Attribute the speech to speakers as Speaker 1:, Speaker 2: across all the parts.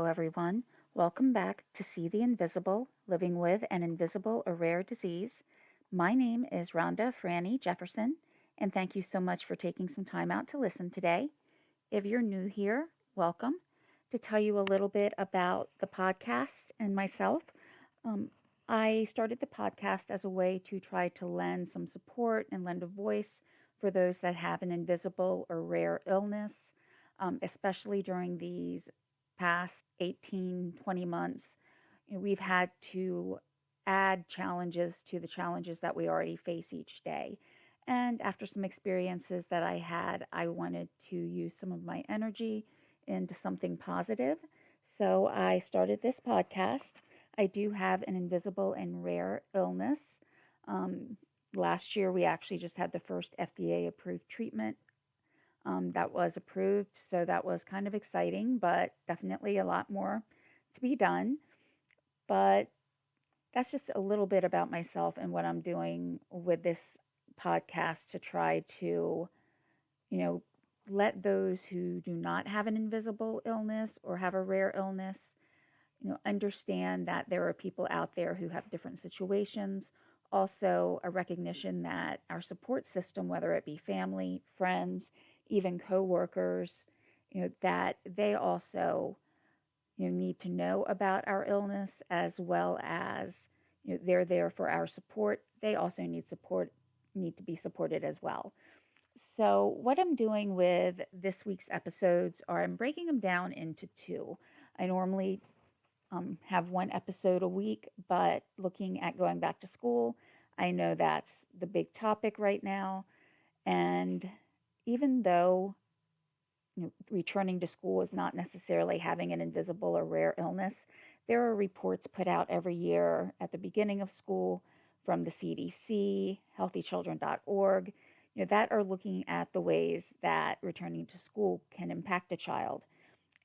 Speaker 1: everyone. Welcome back to See the Invisible, Living with an Invisible or Rare Disease. My name is Rhonda Franny Jefferson, and thank you so much for taking some time out to listen today. If you're new here, welcome. To tell you a little bit about the podcast and myself, um, I started the podcast as a way to try to lend some support and lend a voice for those that have an invisible or rare illness, especially during these past 18, 20 months. We've had to add challenges to the challenges that we already face each day. And after some experiences that I had, I wanted to use some of my energy into something positive. So I started this podcast. I do have an invisible and rare illness. Um, Last year, we actually just had the first FDA approved treatment that was approved. So that was kind of exciting, but definitely a lot more to be done. But that's just a little bit about myself and what I'm doing with this podcast to try to, you know, let those who do not have an invisible illness or have a rare illness, understand that there are people out there who have different situations. Also, a recognition that our support system, whether it be family, friends, even coworkers, that they also, need to know about our illness as well as, they're there for our support. They also need to be supported as well. So, what I'm doing with this week's episodes are I'm breaking them down into two. I normally have one episode a week, but looking at going back to school, I know that's the big topic right now. And even though returning to school is not necessarily having an invisible or rare illness, there are reports put out every year at the beginning of school from the CDC, healthychildren.org, that are looking at the ways that returning to school can impact a child.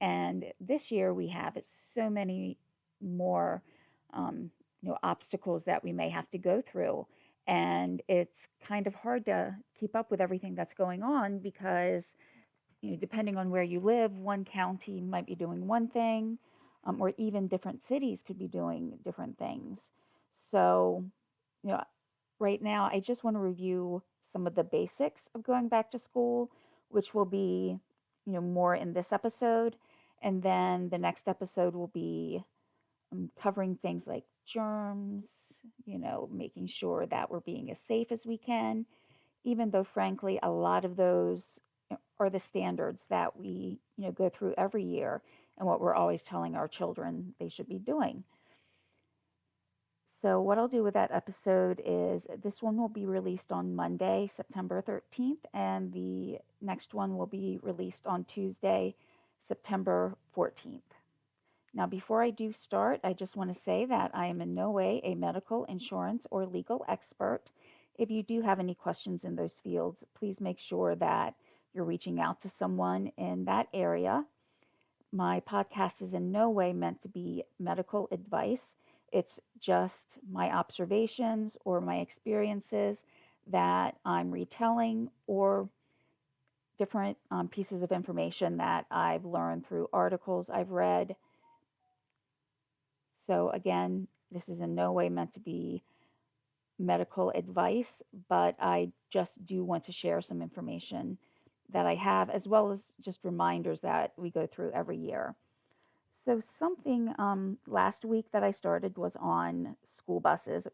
Speaker 1: And this year we have so many more obstacles that we may have to go through. And it's kind of hard to keep up with everything that's going on because depending on where you live, one county might be doing one thing, or even different cities could be doing different things. So, you know, right now, I just want to review some of the basics of going back to school, which will be, more in this episode. And then the next episode will be covering things like germs, making sure that we're being as safe as we can, even though, frankly, a lot of those are the standards that we, go through every year and what we're always telling our children they should be doing. So, what I'll do with that episode is this one will be released on Monday, September 13th, and the next one will be released on Tuesday, September 14th. Now, before I do start, I just want to say that I am in no way a medical, insurance, or legal expert. If you do have any questions in those fields, please make sure that you're reaching out to someone in that area. My podcast is in no way meant to be medical advice. It's just my observations or my experiences that I'm retelling or different pieces of information that I've learned through articles I've read. So, again, this is in no way meant to be medical advice, but I just do want to share some information that I have, as well as just reminders that we go through every year. So, something last week that I started was on school buses.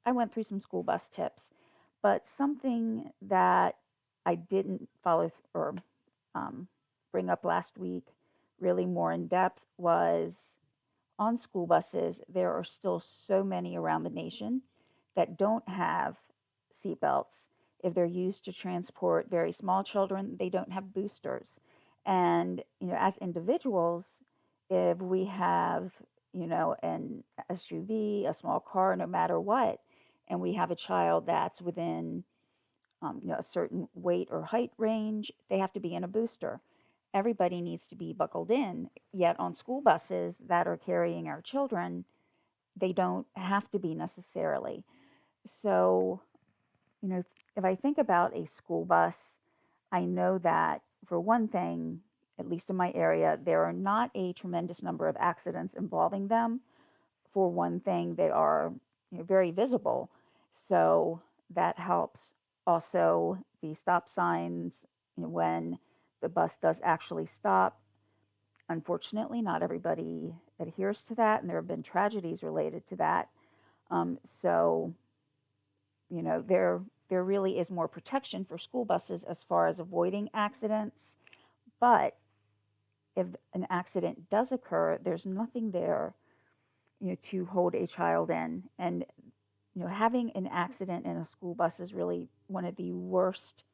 Speaker 1: I went through some school bus tips, but something that I didn't follow or bring up last week, really more in depth, was on school buses. There are still so many around the nation that don't have seatbelts. If they're used to transport very small children, they don't have boosters. And, as individuals, if we have, an SUV, a small car, no matter what, and we have a child that's within, a certain weight or height range, they have to be in a booster. Everybody needs to be buckled in. Yet on school buses that are carrying our children, they don't have to be necessarily. So, you know, if I think about a school bus, I know that for one thing, at least in my area, there are not a tremendous number of accidents involving them. For one thing, they are very visible, so that helps. Also, the stop signs, when the bus does actually stop. Unfortunately, not everybody adheres to that, and there have been tragedies related to that. So, there really is more protection for school buses as far as avoiding accidents. But if an accident does occur, there's nothing there, to hold a child in. And having an accident in a school bus is really one of the worst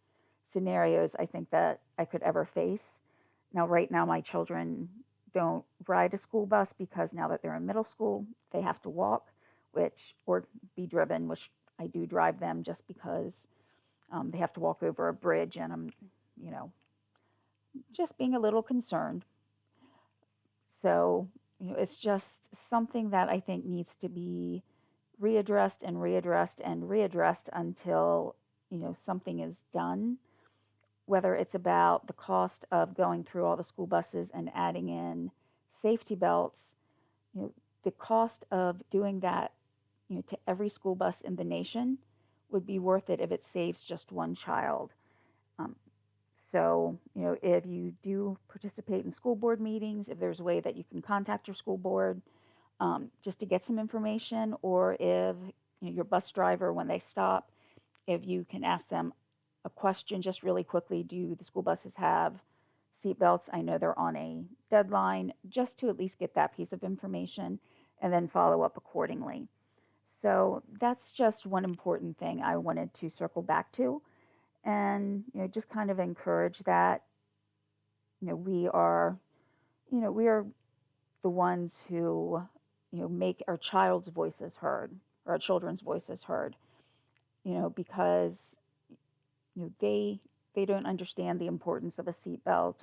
Speaker 1: scenarios I think that I could ever face. Now, right now, my children don't ride a school bus because now that they're in middle school, they have to walk, or be driven, which I do drive them just because they have to walk over a bridge, and I'm, you know, just being a little concerned. So, it's just something that I think needs to be readdressed and readdressed and readdressed until, something is done. Whether it's about the cost of going through all the school buses and adding in safety belts, you know, the cost of doing that, to every school bus in the nation would be worth it if it saves just one child. Um, so, if you do participate in school board meetings, if there's a way that you can contact your school board, just to get some information, or if your bus driver, when they stop, if you can ask them a question just really quickly: do the school buses have seat belts? I know they're on a deadline, just to at least get that piece of information and then follow up accordingly. So that's just one important thing I wanted to circle back to, and just kind of encourage that we are we are the ones who make our child's voices heard, or our children's voices heard, because they don't understand the importance of a seatbelt.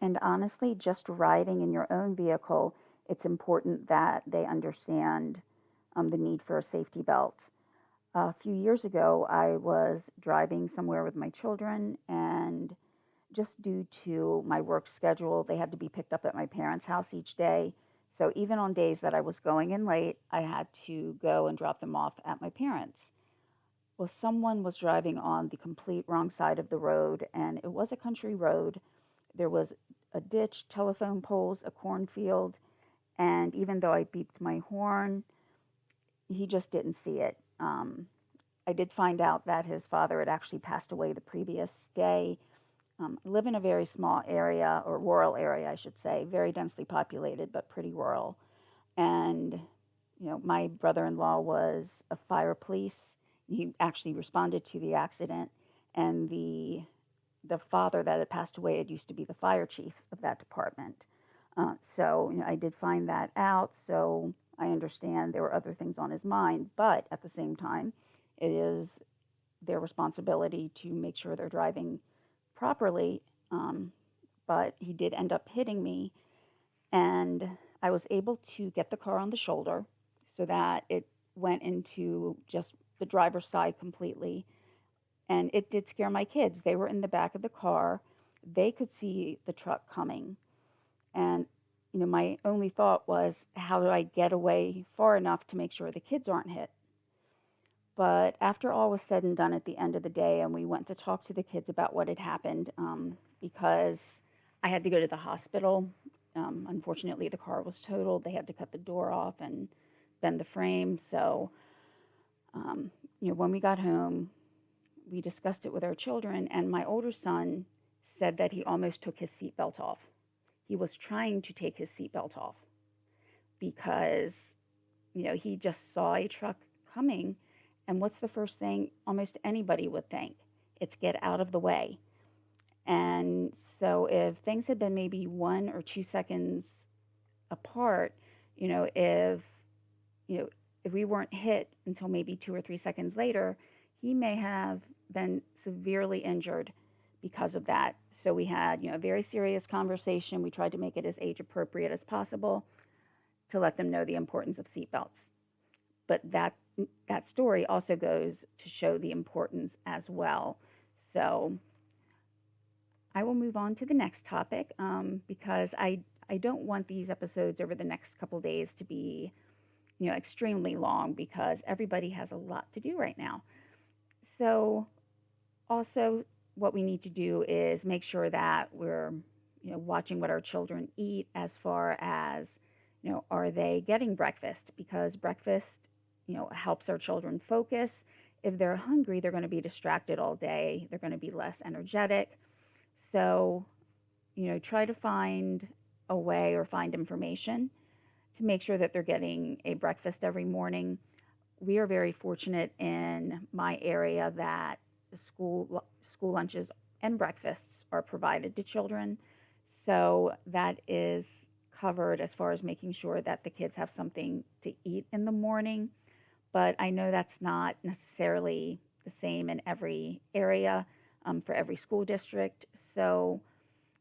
Speaker 1: And honestly, just riding in your own vehicle, it's important that they understand the need for a safety belt. A few years ago, I was driving somewhere with my children, and just due to my work schedule, they had to be picked up at my parents' house each day. So even on days that I was going in late, I had to go and drop them off at my parents'. Well, someone was driving on the complete wrong side of the road, and it was a country road. There was a ditch, telephone poles, a cornfield, and even though I beeped my horn, he just didn't see it. I did find out that his father had actually passed away the previous day. I live in a very small area, or rural area, I should say, very densely populated, but pretty rural. And, my brother in law was a fire police. He actually responded to the accident. And the father that had passed away had used to be the fire chief of that department. So, I did find that out. So I understand there were other things on his mind. But at the same time, it is their responsibility to make sure they're driving properly. But he did end up hitting me, and I was able to get the car on the shoulder so that it went into just the driver's side completely. And it did scare my kids. They were in the back of the car. They could see the truck coming. And, my only thought was, how do I get away far enough to make sure the kids aren't hit? But after all was said and done at the end of the day, and we went to talk to the kids about what had happened, because I had to go to the hospital. Unfortunately, the car was totaled. They had to cut the door off and bend the frame. So, when we got home, we discussed it with our children, and my older son said that he almost took his seatbelt off. He was trying to take his seatbelt off because, he just saw a truck coming. And what's the first thing almost anybody would think? It's get out of the way. And so if things had been maybe 1 or 2 seconds apart, if if we weren't hit until maybe 2 or 3 seconds later, he may have been severely injured because of that. So we had, a very serious conversation. We tried to make it as age appropriate as possible to let them know the importance of seatbelts. But that story also goes to show the importance as well. So I will move on to the next topic because I don't want these episodes over the next couple days to be, extremely long because everybody has a lot to do right now. So, also, what we need to do is make sure that we're, watching what our children eat as far as, are they getting breakfast? Because breakfast, helps our children focus. If they're hungry, they're going to be distracted all day. They're going to be less energetic. So, try to find a way or find information to make sure that they're getting a breakfast every morning. We are very fortunate in my area that school lunches and breakfasts are provided to children. So that is covered as far as making sure that the kids have something to eat in the morning. But I know that's not necessarily the same in every area for every school district. So,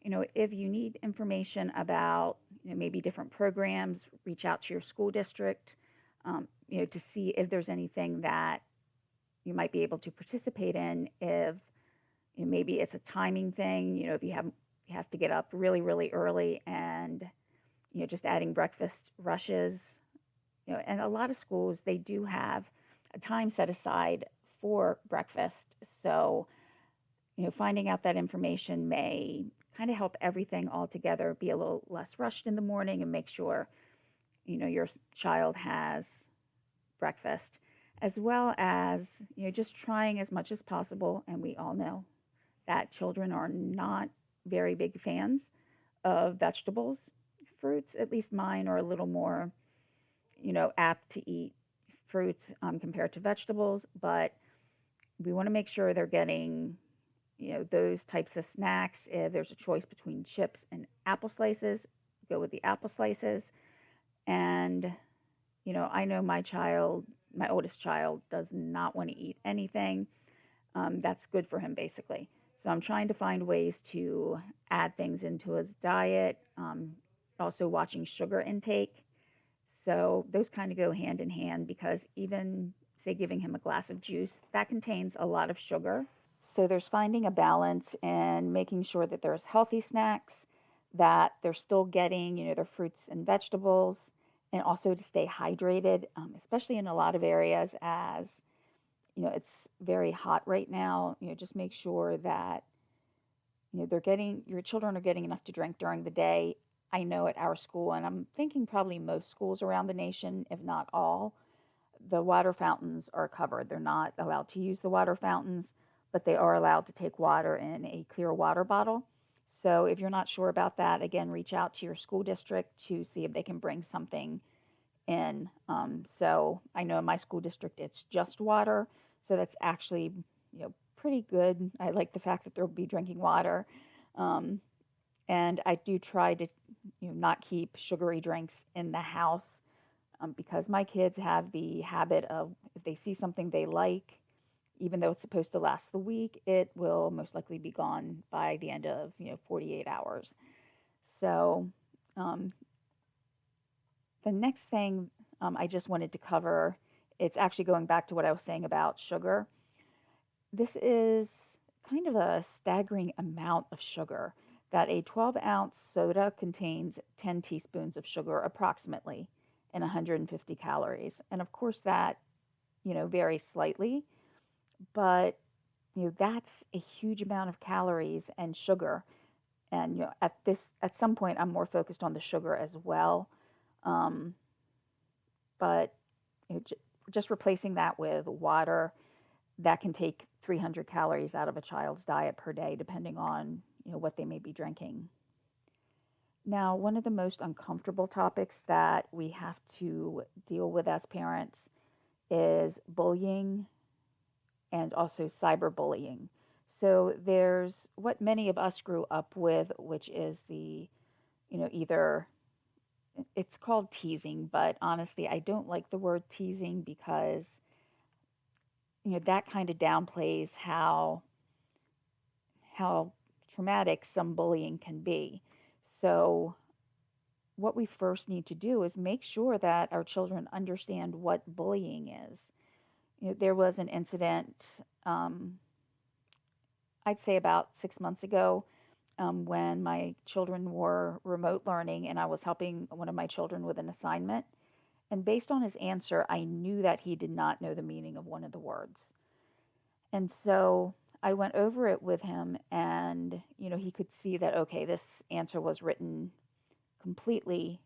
Speaker 1: if you need information about, maybe different programs, reach out to your school district, to see if there's anything that you might be able to participate in. If maybe it's a timing thing, if you have to get up really really early and just adding breakfast rushes, and a lot of schools they do have a time set aside for breakfast. So finding out that information may kind of help everything all together be a little less rushed in the morning and make sure, your child has breakfast, as well as, just trying as much as possible. And we all know that children are not very big fans of vegetables. Fruits, at least mine, are a little more, apt to eat fruits compared to vegetables, but we want to make sure they're getting those types of snacks. If there's a choice between chips and apple slices, go with the apple slices. And I know my oldest child, does not want to eat anything that's good for him, basically. So I'm trying to find ways to add things into his diet. Also watching sugar intake. So those kind of go hand in hand because even say giving him a glass of juice that contains a lot of sugar. So there's finding a balance and making sure that there's healthy snacks, that they're still getting, their fruits and vegetables, and also to stay hydrated, especially in a lot of areas as, it's very hot right now. Just make sure that, your children are getting enough to drink during the day. I know at our school, and I'm thinking probably most schools around the nation, if not all, the water fountains are covered. They're not allowed to use the water fountains, but they are allowed to take water in a clear water bottle. So if you're not sure about that, again, reach out to your school district to see if they can bring something in. So I know in my school district it's just water, so that's actually pretty good. I like the fact that they'll be drinking water, um, and I do try to not keep sugary drinks in the house because my kids have the habit of if they see something they like, even though it's supposed to last the week, it will most likely be gone by the end of 48 hours. So um, the next thing I just wanted to cover, it's actually going back to what I was saying about sugar. This is kind of a staggering amount of sugar that a 12-ounce soda contains 10 teaspoons of sugar approximately and 150 calories. And of course that, varies slightly, but that's a huge amount of calories and sugar. And at some point I'm more focused on the sugar as well. Um, but just replacing that with water that can take 300 calories out of a child's diet per day, depending on what they may be drinking. Now, one of the most uncomfortable topics that we have to deal with as parents is bullying and also cyberbullying. So there's what many of us grew up with, which is the, either it's called teasing, but honestly, I don't like the word teasing because, that kind of downplays how traumatic some bullying can be. So what we first need to do is make sure that our children understand what bullying is. There was an incident, um, I'd say about 6 months ago. when my children were remote learning and I was helping one of my children with an assignment. And based on his answer, I knew that he did not know the meaning of one of the words. And so I went over it with him, and he could see that, okay, this answer was written completely,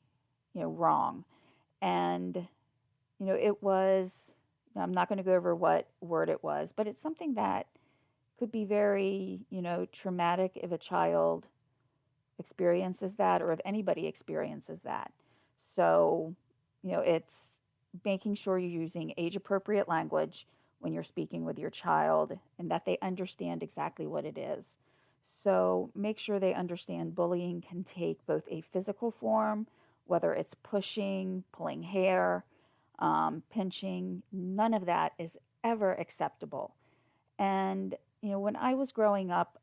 Speaker 1: wrong. And it was, I'm not going to go over what word it was, but it's something that could be very, traumatic if a child experiences that, or if anybody experiences that. So, it's making sure you're using age appropriate language when you're speaking with your child and that they understand exactly what it is. So, make sure they understand bullying can take both a physical form, whether it's pushing, pulling hair, pinching, none of that is ever acceptable. And, when I was growing up,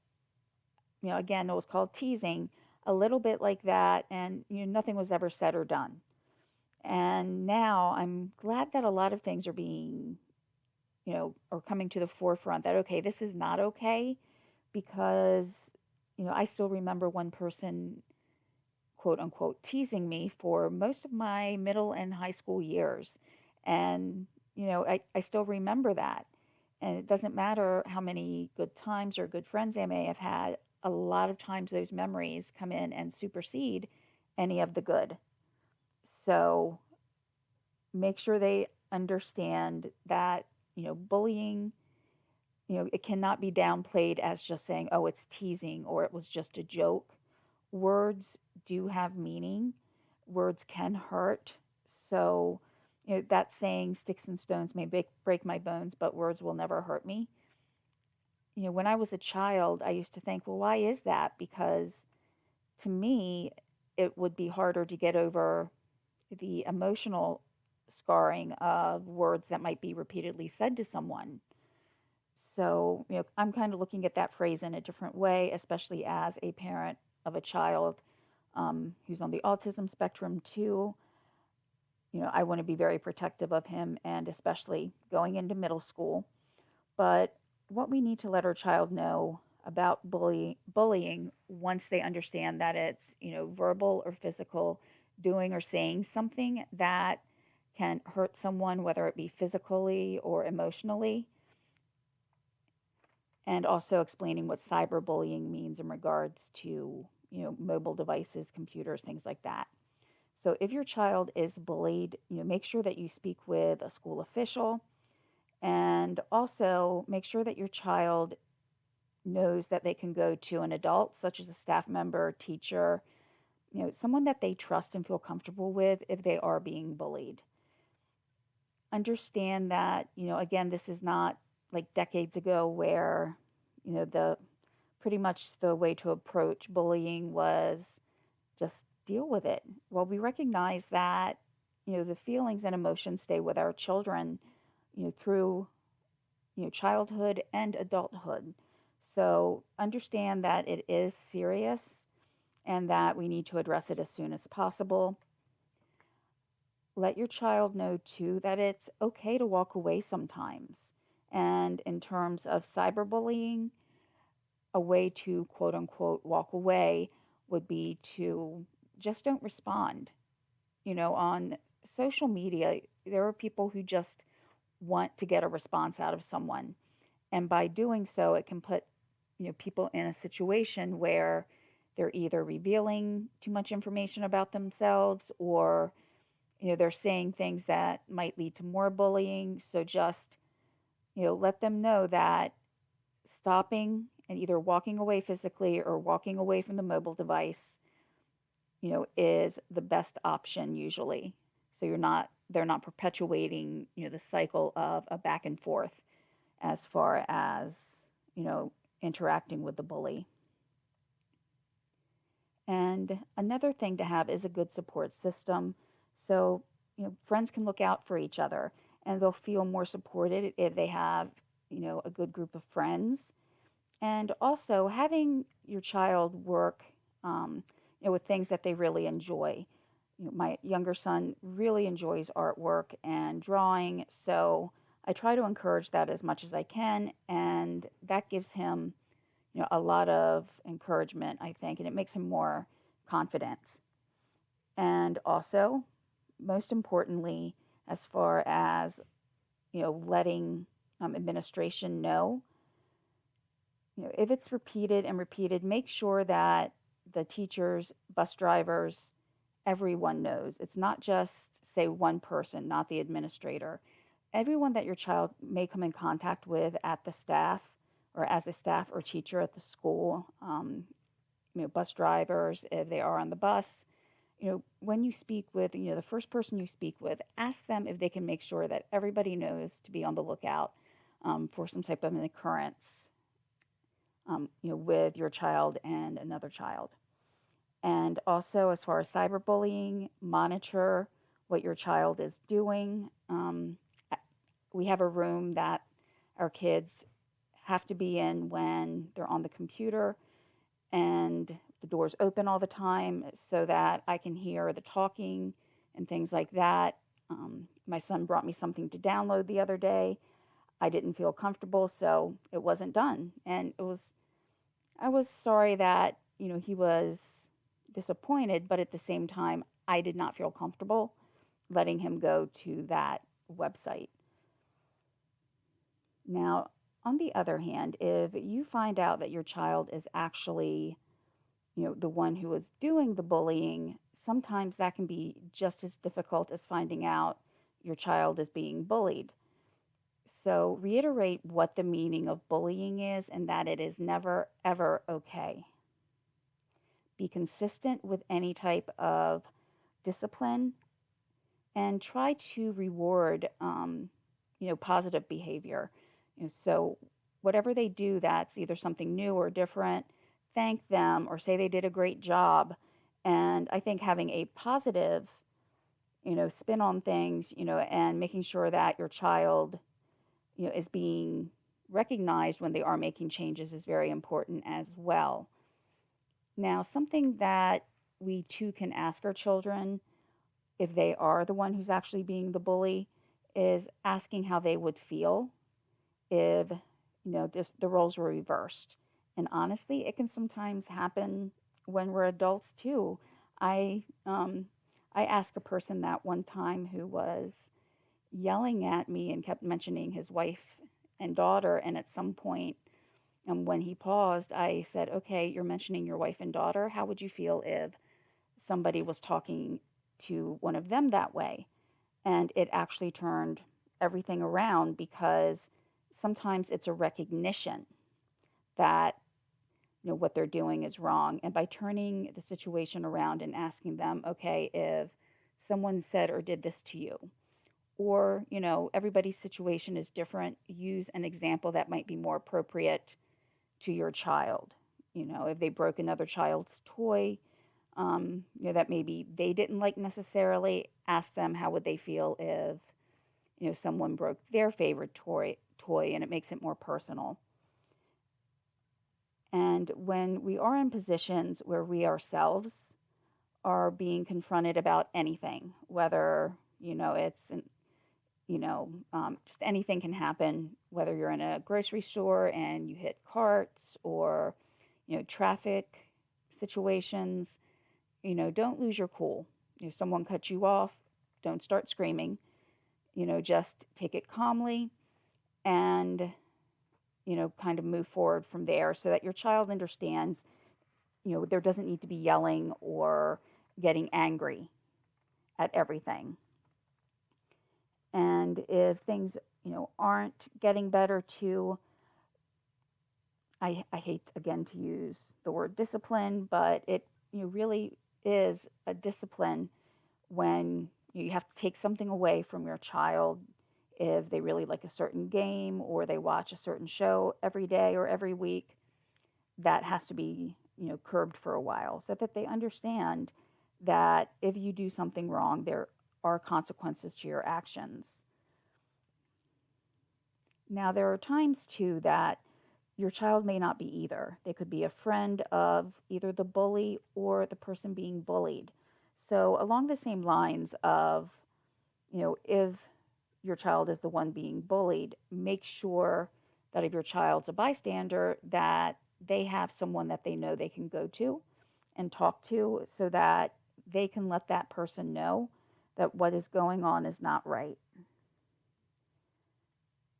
Speaker 1: again, it was called teasing, a little bit like that, and nothing was ever said or done. And now I'm glad that a lot of things are being, are coming to the forefront that, okay, this is not okay because, I still remember one person, quote unquote, teasing me for most of my middle and high school years. And, I still remember that. And it doesn't matter how many good times or good friends I may have had, a lot of times those memories come in and supersede any of the good. So make sure they understand that, bullying, it cannot be downplayed as just saying, oh, it's teasing or it was just a joke. Words do have meaning, words can hurt. So, that saying, sticks and stones may break my bones, but words will never hurt me. When I was a child, I used to think, well, why is that? Because to me, it would be harder to get over the emotional scarring of words that might be repeatedly said to someone. So, I'm kind of looking at that phrase in a different way, especially as a parent of a child who's on the autism spectrum too. I want to be very protective of him, and especially going into middle school. But what we need to let our child know about bullying once they understand that it's, verbal or physical, doing or saying something that can hurt someone, whether it be physically or emotionally, and also explaining what cyberbullying means in regards to, mobile devices, computers, things like that. So if your child is bullied, make sure that you speak with a school official, and also make sure that your child knows that they can go to an adult, such as a staff member, teacher, someone that they trust and feel comfortable with if they are being bullied. Understand that, again, this is not like decades ago where, the pretty much the way to approach bullying was just deal with it. Well, we recognize that, the feelings and emotions stay with our children, through, childhood and adulthood. So understand that it is serious and that we need to address it as soon as possible. Let your child know too that it's okay to walk away sometimes. And in terms of cyberbullying, a way to quote unquote walk away would be to just don't respond. On social media, there are people who just want to get a response out of someone. And by doing so, it can put, people in a situation where they're either revealing too much information about themselves, or, they're saying things that might lead to more bullying. So just, let them know that stopping and either walking away physically or walking away from the mobile device, is the best option usually. So they're not perpetuating, the cycle of a back and forth as far as, interacting with the bully. And another thing to have is a good support system. So, friends can look out for each other and they'll feel more supported if they have, a good group of friends. And also having your child work, with things that they really enjoy. My younger son really enjoys artwork and drawing, so I try to encourage that as much as I can, and that gives him, a lot of encouragement, I think, and it makes him more confident. And also, most importantly, as far as letting administration know, if it's repeated and repeated, make sure that the teachers, bus drivers, everyone knows. It's not just, say, one person, not the administrator. Everyone that your child may come in contact with at the staff or as a staff or teacher at the school, bus drivers, if they are on the bus, when you speak with, the first person you speak with, ask them if they can make sure that everybody knows to be on the lookout for some type of an occurrence, with your child and another child. And also, as far as cyberbullying, monitor what your child is doing. We have a room that our kids have to be in when they're on the computer, and the door's open all the time so that I can hear the talking and things like that. My son brought me something to download the other day. I didn't feel comfortable, so it wasn't done. And I was sorry that, he was disappointed, but at the same time, I did not feel comfortable letting him go to that website. Now, on the other hand, if you find out that your child is actually, the one who is doing the bullying, sometimes that can be just as difficult as finding out your child is being bullied. So, reiterate what the meaning of bullying is and that it is never, ever okay. Be consistent with any type of discipline and try to reward, positive behavior. So whatever they do that's either something new or different, thank them or say they did a great job. And I think having a positive, spin on things, and making sure that your child, is being recognized when they are making changes is very important as well. Now, something that we too can ask our children if they are the one who's actually being the bully is asking how they would feel if the roles were reversed. And honestly, it can sometimes happen when we're adults too. I asked a person that one time who was yelling at me and kept mentioning his wife and daughter, and at some point, when he paused, I said, "Okay, you're mentioning your wife and daughter. How would you feel if somebody was talking to one of them that way?" And it actually turned everything around because sometimes it's a recognition that what they're doing is wrong, and by turning the situation around and asking them, okay, if someone said or did this to you, or everybody's situation is different, use an example that might be more appropriate to your child. If they broke another child's toy, that maybe they didn't like necessarily, ask them how would they feel if someone broke their favorite toy, and it makes it more personal. And when we are in positions where we ourselves are being confronted about anything, whether it's just anything can happen, whether you're in a grocery store and you hit carts, or traffic situations, don't lose your cool. If someone cuts you off, don't start screaming. Just take it calmly and kind of move forward from there so that your child understands, there doesn't need to be yelling or getting angry at everything. And if things, aren't getting better too, I hate again to use the word discipline, but it really is a discipline when you have to take something away from your child if they really like a certain game or they watch a certain show every day or every week. That has to be curbed for a while so that they understand that if you do something wrong, there are consequences to your actions. Now, there are times too that your child may not be either. They could be a friend of either the bully or the person being bullied. So, along the same lines of, if your child is the one being bullied, make sure that if your child's a bystander, that they have someone that they know they can go to and talk to so that they can let that person know that what is going on is not right.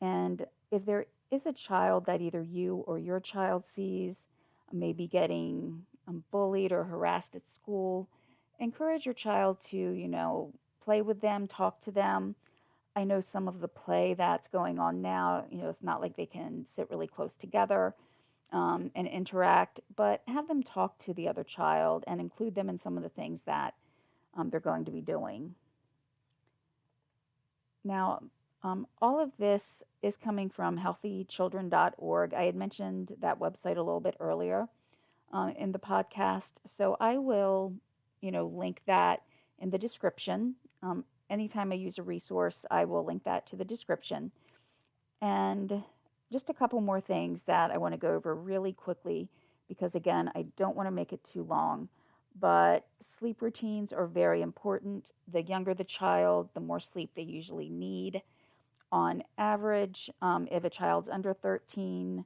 Speaker 1: And if there is a child that either you or your child sees maybe getting bullied or harassed at school, encourage your child to, play with them, talk to them. I know some of the play that's going on now, it's not like they can sit really close together and interact, but have them talk to the other child and include them in some of the things that they're going to be doing. Now, all of this is coming from healthychildren.org. I had mentioned that website a little bit earlier in the podcast, so I will, link that in the description. Anytime I use a resource, I will link that to the description. And just a couple more things that I want to go over really quickly because, again, I don't want to make it too long. But sleep routines are very important. The younger the child, the more sleep they usually need. On average, if a child's under 13,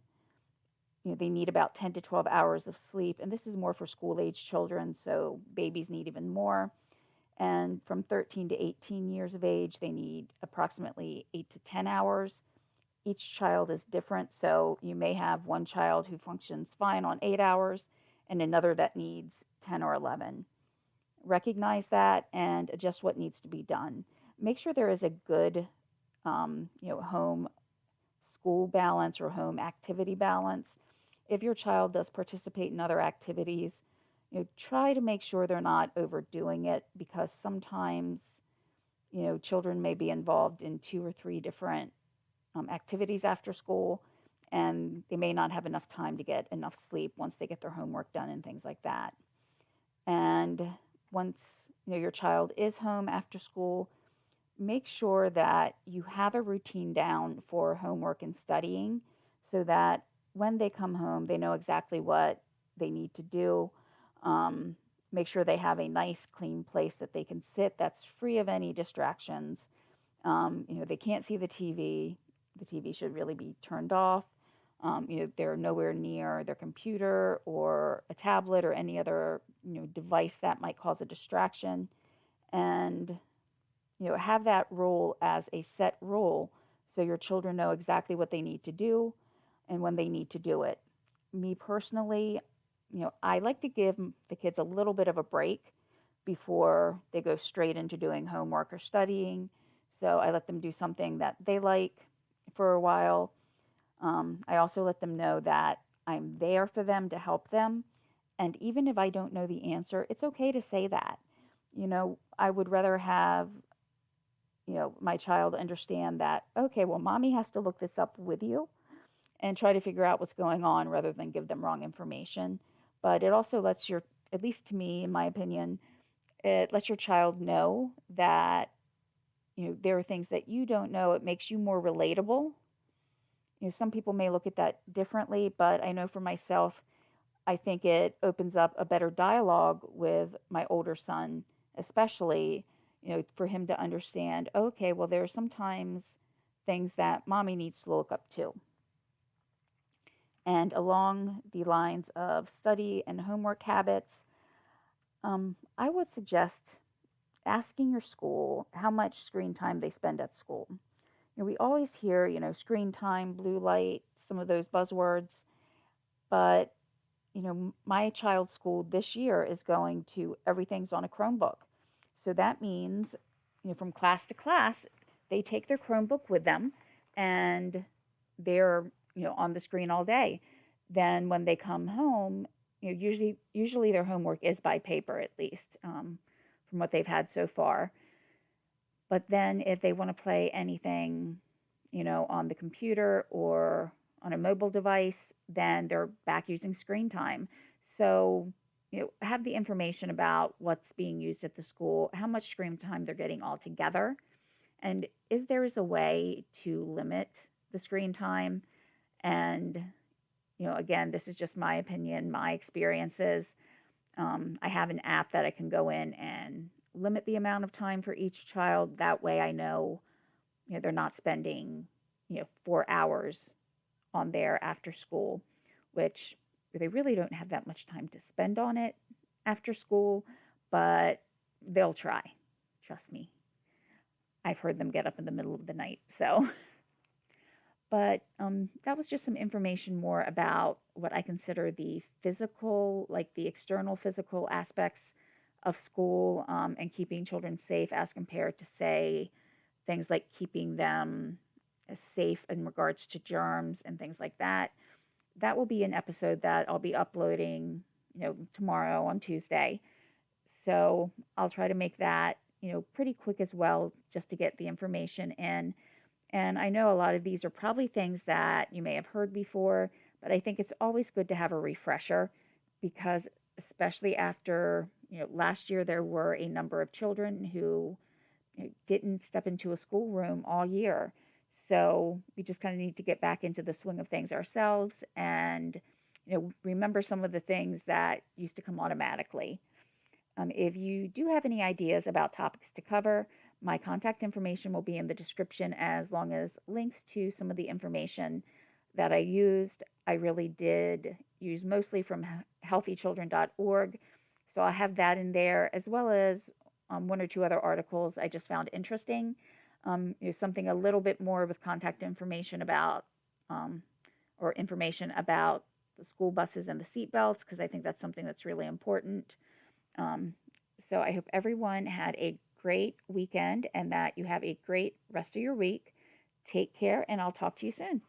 Speaker 1: they need about 10 to 12 hours of sleep. And this is more for school age children, so babies need even more. And from 13 to 18 years of age, they need approximately 8 to 10 hours. Each child is different, so you may have one child who functions fine on 8 hours and another that needs 10 or 11. Recognize that and adjust what needs to be done. Make sure there is a good, home school balance or home activity balance. If your child does participate in other activities, try to make sure they're not overdoing it because sometimes, children may be involved in 2 or 3 different activities after school, and they may not have enough time to get enough sleep once they get their homework done and things like that. And once your child is home after school, make sure that you have a routine down for homework and studying so that when they come home, they know exactly what they need to do. Make sure they have a nice, clean place that they can sit that's free of any distractions. They can't see the TV. The TV should really be turned off. They're nowhere near their computer or a tablet or any other, device that might cause a distraction. And, have that role as a set role so your children know exactly what they need to do and when they need to do it. Me personally, I like to give the kids a little bit of a break before they go straight into doing homework or studying. So I let them do something that they like for a while. I also let them know that I'm there for them to help them. And even if I don't know the answer, it's okay to say that. I would rather have, my child understand that, okay, well, mommy has to look this up with you and try to figure out what's going on rather than give them wrong information. But it also lets at least to me, in my opinion, it lets your child know that, there are things that you don't know. It makes you more relatable. Some people may look at that differently, but I know for myself, I think it opens up a better dialogue with my older son, especially, for him to understand, okay, well, there are sometimes things that mommy needs to look up to. And along the lines of study and homework habits, I would suggest asking your school how much screen time they spend at school. We always hear, screen time, blue light, some of those buzzwords, but my child's school this year is going to everything's on a Chromebook. So that means, from class to class, they take their Chromebook with them and they're, on the screen all day. Then when they come home, usually their homework is by paper at least, from what they've had so far. But then if they want to play anything, on the computer or on a mobile device, then they're back using screen time. So, have the information about what's being used at the school, how much screen time they're getting altogether, and if there is a way to limit the screen time. And, again, this is just my opinion, my experiences. I have an app that I can go in and limit the amount of time for each child. That way I know, they're not spending, 4 hours on there after school, which they really don't have that much time to spend on it after school, but they'll try. Trust me. I've heard them get up in the middle of the night. So, but that was just some information more about what I consider the physical, like the external physical aspects of school, and keeping children safe as compared to, say, things like keeping them safe in regards to germs and things like that. That will be an episode that I'll be uploading, tomorrow on Tuesday. So I'll try to make that, pretty quick as well, just to get the information in. And I know a lot of these are probably things that you may have heard before, but I think it's always good to have a refresher because, especially after, last year, there were a number of children who didn't step into a schoolroom all year. So we just kind of need to get back into the swing of things ourselves and, remember some of the things that used to come automatically. If you do have any ideas about topics to cover, my contact information will be in the description, as long as links to some of the information that I used. I really did use mostly from healthychildren.org. So I'll have that in there, as well as one or two other articles I just found interesting. Something a little bit more with contact information about, or information about the school buses and the seat belts, because I think that's something that's really important. Um, so I hope everyone had a great weekend and that you have a great rest of your week. Take care, and I'll talk to you soon.